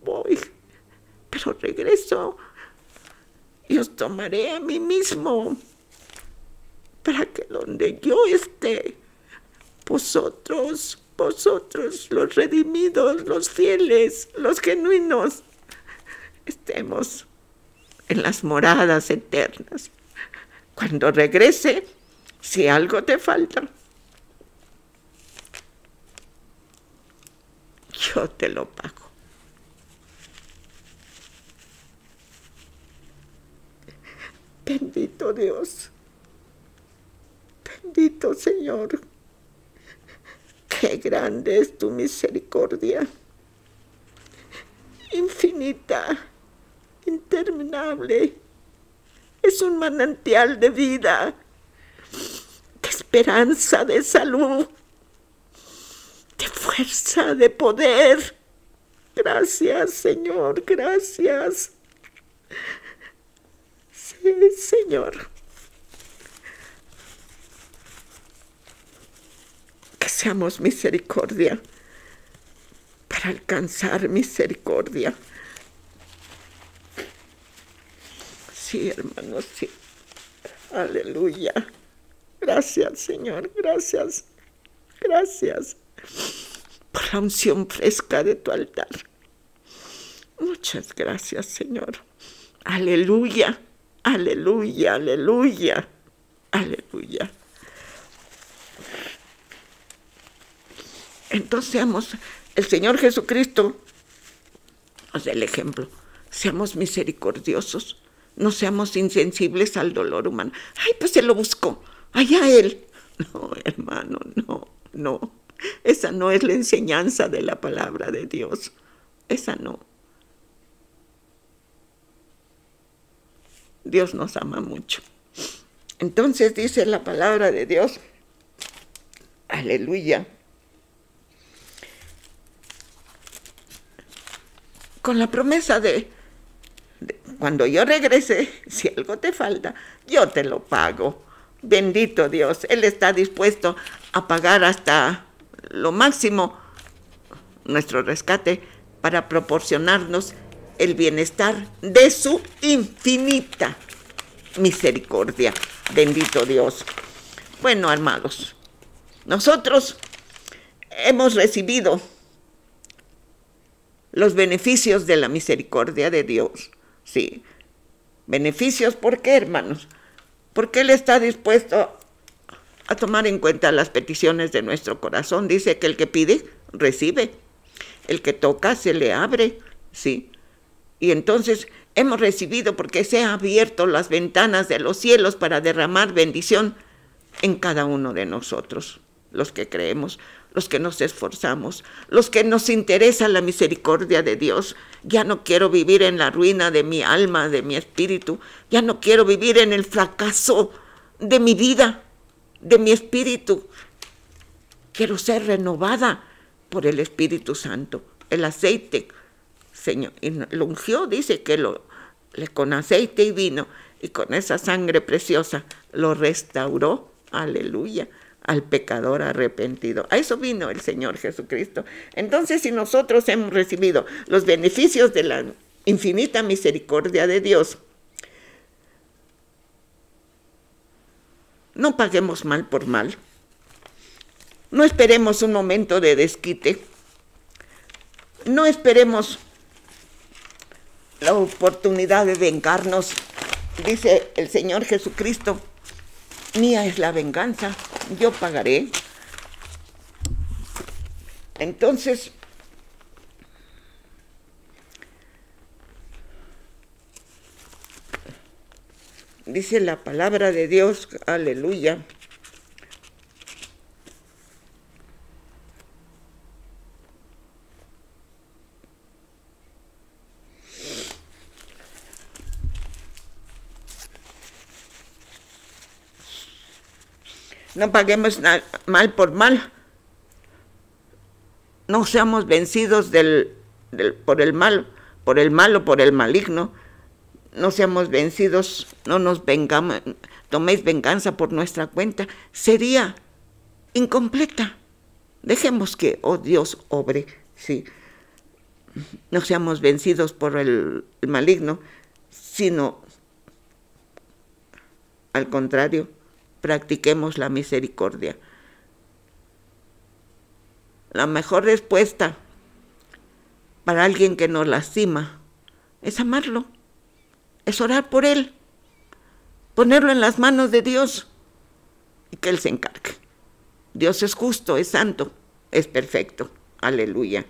Voy, pero regreso y os tomaré a mí mismo, para que donde yo esté, vosotros, los redimidos, los fieles, los genuinos, estemos en las moradas eternas. Cuando regrese, si algo te falta, yo te lo pago. Bendito Dios, bendito Señor, qué grande es tu misericordia, infinita, interminable. Es un manantial de vida, de esperanza, de salud, de fuerza, de poder. Gracias, Señor, gracias. Sí, Señor. Que seamos misericordia para alcanzar misericordia. Sí, hermanos, sí. Aleluya. Gracias, Señor, gracias. Gracias por la unción fresca de tu altar. Muchas gracias, Señor. Aleluya, aleluya, aleluya, aleluya. Entonces seamos, el Señor Jesucristo nos da el ejemplo. Seamos misericordiosos. No seamos insensibles al dolor humano. Ay, pues se lo buscó. Allá él. No, hermano, no. Esa no es la enseñanza de la palabra de Dios. Esa no. Dios nos ama mucho. Entonces dice la palabra de Dios. Aleluya. Con la promesa de cuando yo regrese, si algo te falta, yo te lo pago. Bendito Dios, Él está dispuesto a pagar hasta lo máximo nuestro rescate para proporcionarnos el bienestar de su infinita misericordia. Bendito Dios. Bueno, hermanos, nosotros hemos recibido los beneficios de la misericordia de Dios. Sí, beneficios, ¿por qué, hermanos? Porque Él está dispuesto a tomar en cuenta las peticiones de nuestro corazón. Dice que el que pide, recibe. El que toca, se le abre. Sí. Y entonces hemos recibido porque se han abierto las ventanas de los cielos para derramar bendición en cada uno de nosotros, los que creemos, los que nos esforzamos, los que nos interesa la misericordia de Dios. Ya no quiero vivir en la ruina de mi alma, de mi espíritu. Ya no quiero vivir en el fracaso de mi vida, de mi espíritu. Quiero ser renovada por el Espíritu Santo. El aceite, Señor, y lo ungió, dice que con aceite y vino, y con esa sangre preciosa lo restauró. Aleluya. Al pecador arrepentido. A eso vino el Señor Jesucristo. Entonces, si nosotros hemos recibido los beneficios de la infinita misericordia de Dios, no paguemos mal por mal. No esperemos un momento de desquite. No esperemos la oportunidad de vengarnos. Dice el Señor Jesucristo: mía es la venganza, yo pagaré. Entonces, dice la palabra de Dios, aleluya. No paguemos mal por mal. No seamos vencidos del por el malo, por el maligno. No seamos vencidos, no nos vengamos, toméis venganza por nuestra cuenta. Sería incompleta. Dejemos que, oh Dios, obre, sí. No seamos vencidos por el maligno, sino al contrario, practiquemos la misericordia. La mejor respuesta para alguien que nos lastima es amarlo, es orar por él, ponerlo en las manos de Dios y que Él se encargue. Dios es justo, es santo, es perfecto. Aleluya.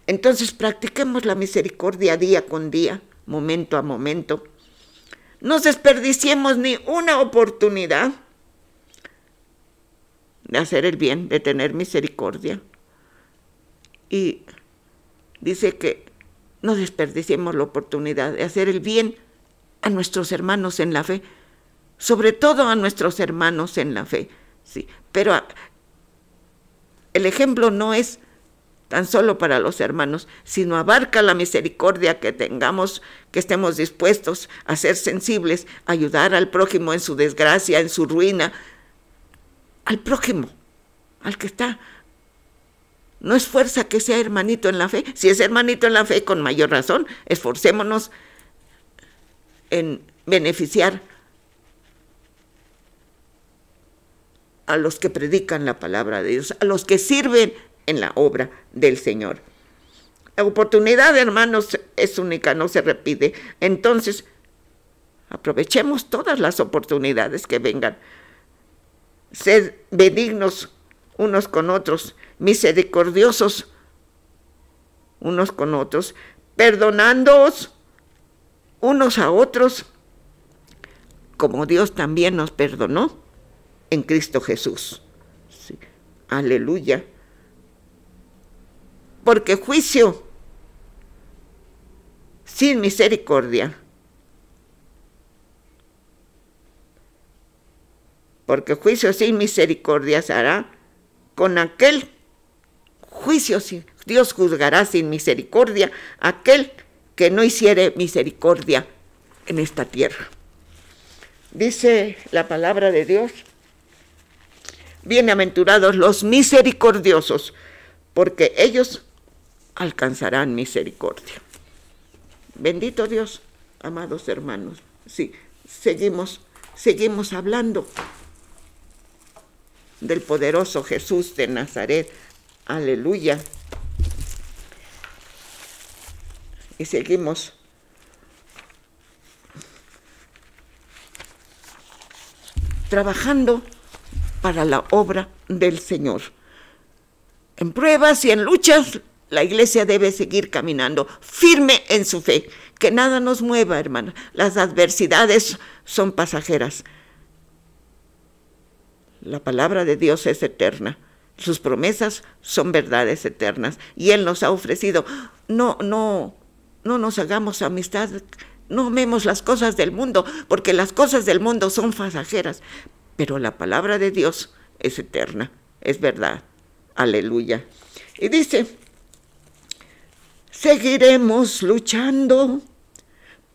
Entonces practiquemos la misericordia día con día, momento a momento. No desperdiciemos ni una oportunidad de hacer el bien, de tener misericordia. Y dice que no desperdiciemos la oportunidad de hacer el bien a nuestros hermanos en la fe, sobre todo a nuestros hermanos en la fe. Sí, pero el ejemplo no es tan solo para los hermanos, sino abarca la misericordia que tengamos, que estemos dispuestos a ser sensibles, a ayudar al prójimo en su desgracia, en su ruina, al prójimo, al que está. No es fuerza que sea hermanito en la fe. Si es hermanito en la fe, con mayor razón, esforcémonos en beneficiar a los que predican la palabra de Dios, a los que sirven en la obra del Señor. La oportunidad, hermanos, es única, no se repite. Entonces, aprovechemos todas las oportunidades que vengan. Sed benignos unos con otros, misericordiosos unos con otros, perdonándoos unos a otros, como Dios también nos perdonó en Cristo Jesús. Sí. Aleluya. Porque juicio sin misericordia, porque juicio sin misericordia se hará con aquel juicio. Dios juzgará sin misericordia a aquel que no hiciere misericordia en esta tierra. Dice la palabra de Dios: bienaventurados los misericordiosos, porque ellos alcanzarán misericordia. Bendito Dios, amados hermanos. Sí, seguimos hablando del poderoso Jesús de Nazaret. Aleluya. Y seguimos trabajando para la obra del Señor. En pruebas y en luchas, la iglesia debe seguir caminando firme en su fe. Que nada nos mueva, hermana. Las adversidades son pasajeras. La palabra de Dios es eterna. Sus promesas son verdades eternas. Y Él nos ha ofrecido. No nos hagamos amistad. No amemos las cosas del mundo, porque las cosas del mundo son pasajeras. Pero la palabra de Dios es eterna, es verdad. Aleluya. Y dice: seguiremos luchando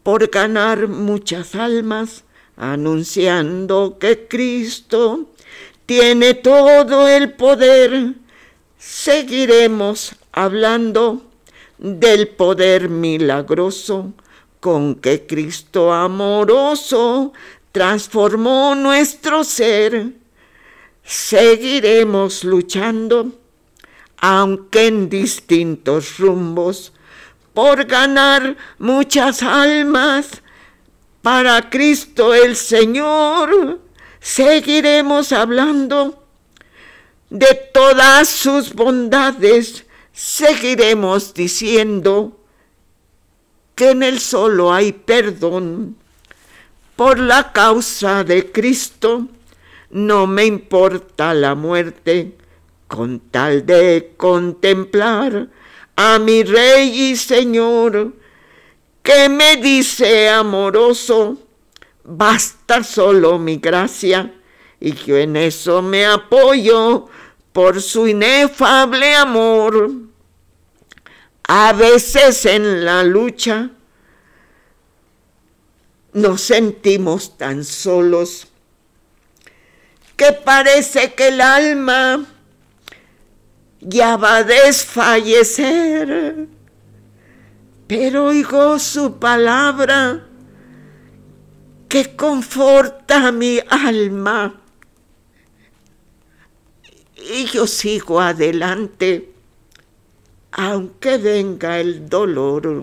por ganar muchas almas, anunciando que Cristo tiene todo el poder. Seguiremos hablando del poder milagroso con que Cristo amoroso transformó nuestro ser. Seguiremos luchando, aunque en distintos rumbos, por ganar muchas almas para Cristo el Señor. Seguiremos hablando de todas sus bondades. Seguiremos diciendo que en Él solo hay perdón. Por la causa de Cristo no me importa la muerte, con tal de contemplar a mi Rey y Señor, que me dice amoroso: basta solo mi gracia, y yo en eso me apoyo por su inefable amor. A veces en la lucha nos sentimos tan solos que parece que el alma ya va a desfallecer, pero oigo su palabra que conforta mi alma y yo sigo adelante, aunque venga el dolor.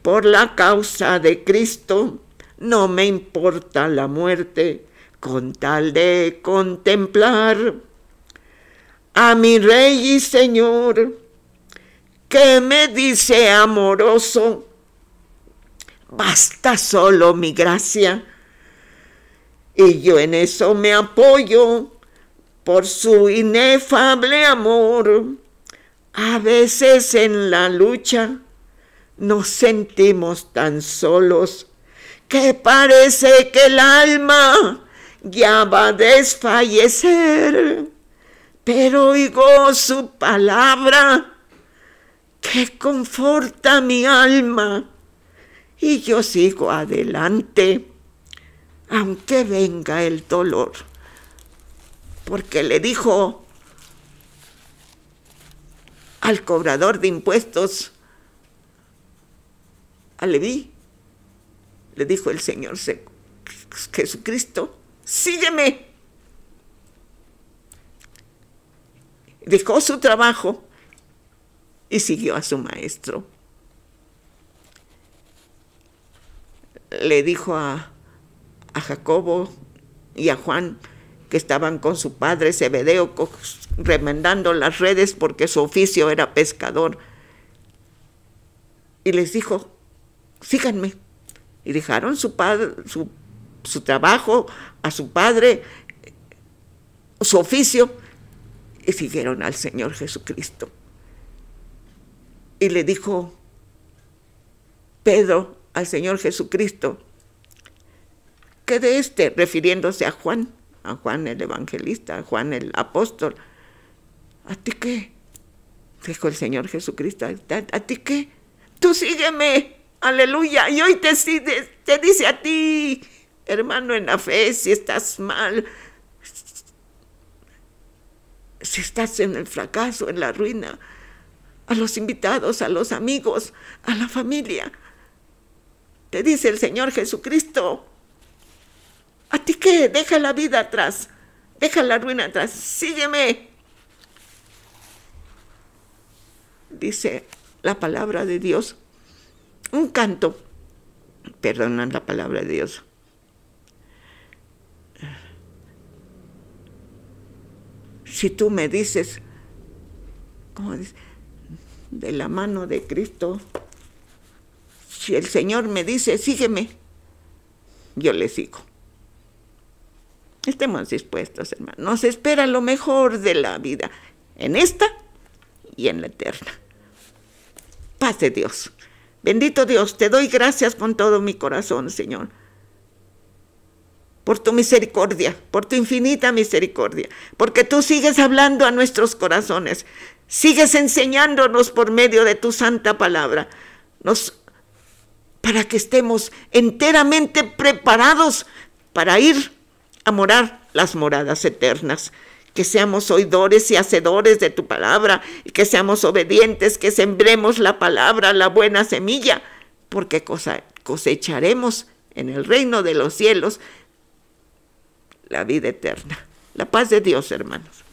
Por la causa de Cristo no me importa la muerte, con tal de contemplar a mi Rey y Señor, que me dice amoroso: basta solo mi gracia. Y yo en eso me apoyo por su inefable amor. A veces en la lucha nos sentimos tan solos que parece que el alma ya va a desfallecer, pero oigo su palabra que conforta mi alma y yo sigo adelante, aunque venga el dolor. Porque le dijo al cobrador de impuestos, a Leví, le dijo el Señor Jesucristo: sígueme. Dejó su trabajo y siguió a su maestro. Le dijo a Jacobo y a Juan, que estaban con su padre Zebedeo remendando las redes porque su oficio era pescador, y les dijo: síganme. Y dejaron su trabajo, a su padre, su oficio, y siguieron al Señor Jesucristo. Y le dijo Pedro al Señor Jesucristo que de refiriéndose a Juan el evangelista, a Juan el apóstol: ¿a ti qué? Dijo el Señor Jesucristo: ¿a ti qué? Tú sígueme, aleluya. Y hoy te dice a ti, hermano en la fe, si estás mal, si estás en el fracaso, en la ruina, a los invitados, a los amigos, a la familia, te dice el Señor Jesucristo: ¿a ti qué? Deja la vida atrás, deja la ruina atrás, sígueme. Dice la palabra de Dios, un canto, perdonan la palabra de Dios. Si tú me dices, ¿cómo dice? De la mano de Cristo, si el Señor me dice: sígueme, yo le sigo. Estemos dispuestos, hermanos. Nos espera lo mejor de la vida, en esta y en la eterna. Paz de Dios. Bendito Dios, te doy gracias con todo mi corazón, Señor, por tu misericordia, por tu infinita misericordia, porque tú sigues hablando a nuestros corazones, sigues enseñándonos por medio de tu santa palabra, para que estemos enteramente preparados para ir a morar las moradas eternas. Que seamos oidores y hacedores de tu palabra, y que seamos obedientes, que sembremos la palabra, la buena semilla, porque cosecharemos en el reino de los cielos la vida eterna. La paz de Dios, hermanos.